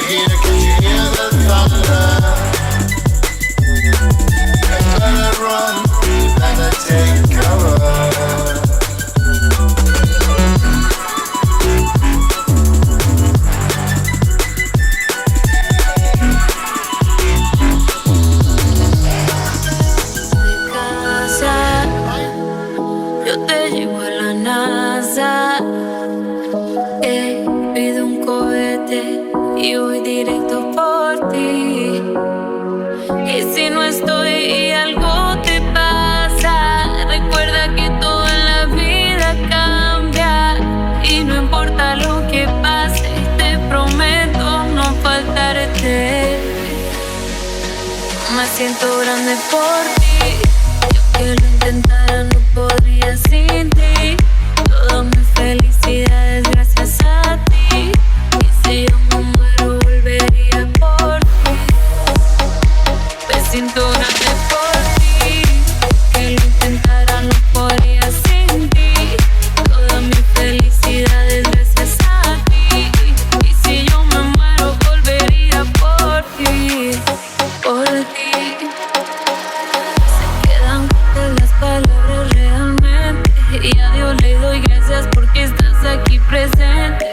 hear the thunder? You better run, you better take cover. Yo te llevo a la NASA. Pido un cohete y voy directo por ti. Y si no estoy y algo te pasa, recuerda que todo en la vida cambia. Y no importa lo que pase, te prometo no faltarte. Me siento grande por ti. Yo que lo intentara no podría sin ti. Toda mi felicidad es gracias a ti. Y si yo me muero volvería por ti. Me siento grande por ti. Que lo intentara no podría sin ti. Toda mi felicidad es gracias a ti. Y si yo me muero volvería por ti. Por ti. Palabras realmente, y a Dios le doy gracias porque estás aquí presente.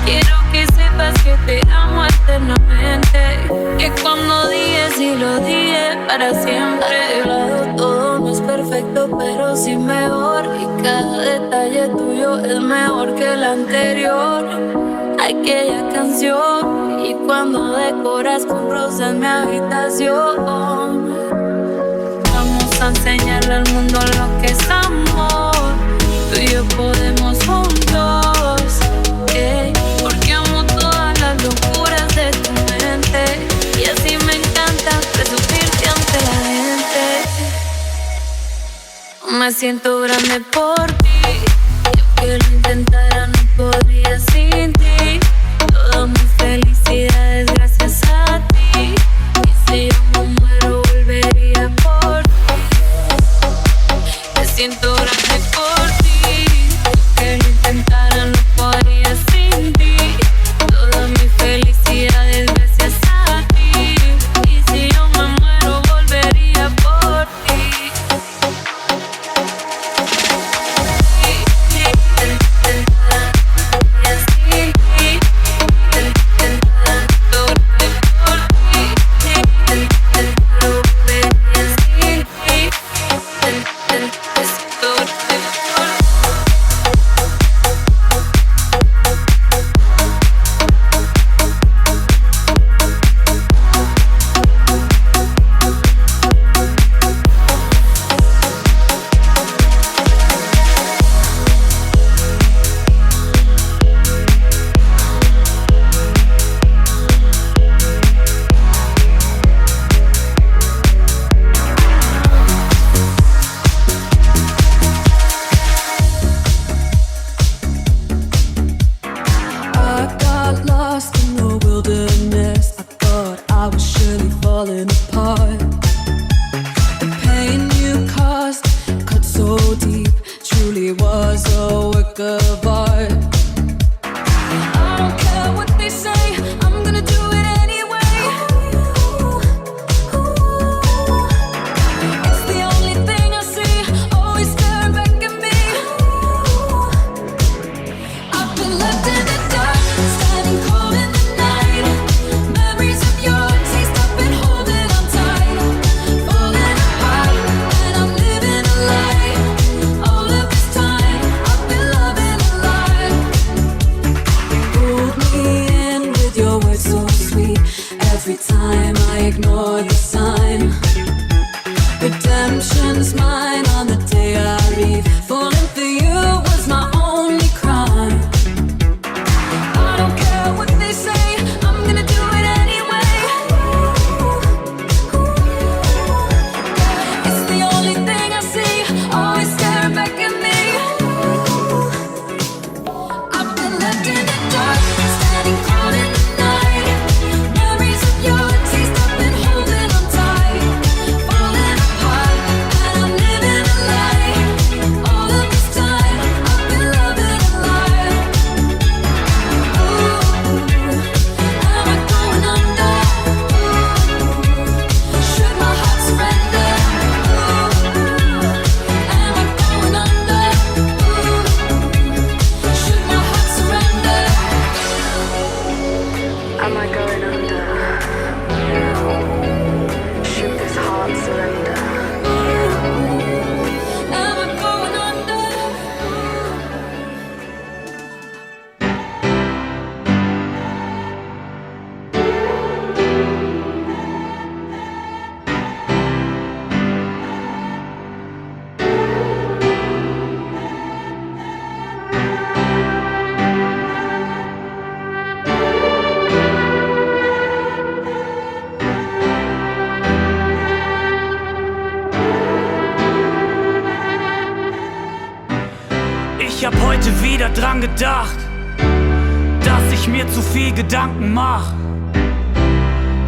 Quiero que sepas que te amo eternamente, que cuando dije sí lo dije para siempre. De tu lado todo no es perfecto pero sí mejor, y cada detalle tuyo es mejor que el anterior. Aquella canción y cuando decoras con rosas mi habitación. A enseñarle al mundo lo que es amor. Tú y yo podemos juntos, porque amo todas las locuras de tu mente. Y así me encanta presumirte ante la gente. Me siento grande por ti. Yo que lo intentara no podría sin ti. Toda mi felicidad es gracias a ti. Y si yo me muero volvería por ti. Siento grande por ti. Que lo intentara no podría sin ti. Toda mi felicidad es gracias a ti. Y si yo me muero volvería por ti. Living heute wieder dran gedacht, dass ich mir zu viel Gedanken mach.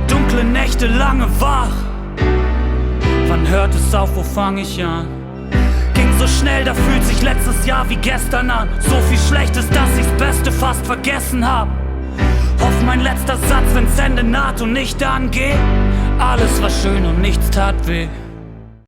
Dunkle Nächte lange wach. Wann hört es auf, wo fang ich an? Ging so schnell, da fühlt sich letztes Jahr wie gestern an. So viel Schlechtes, dass ich's Beste fast vergessen hab. Hoff mein letzter Satz, wenn's Ende naht und nicht angeh. Alles war schön und nichts tat weh.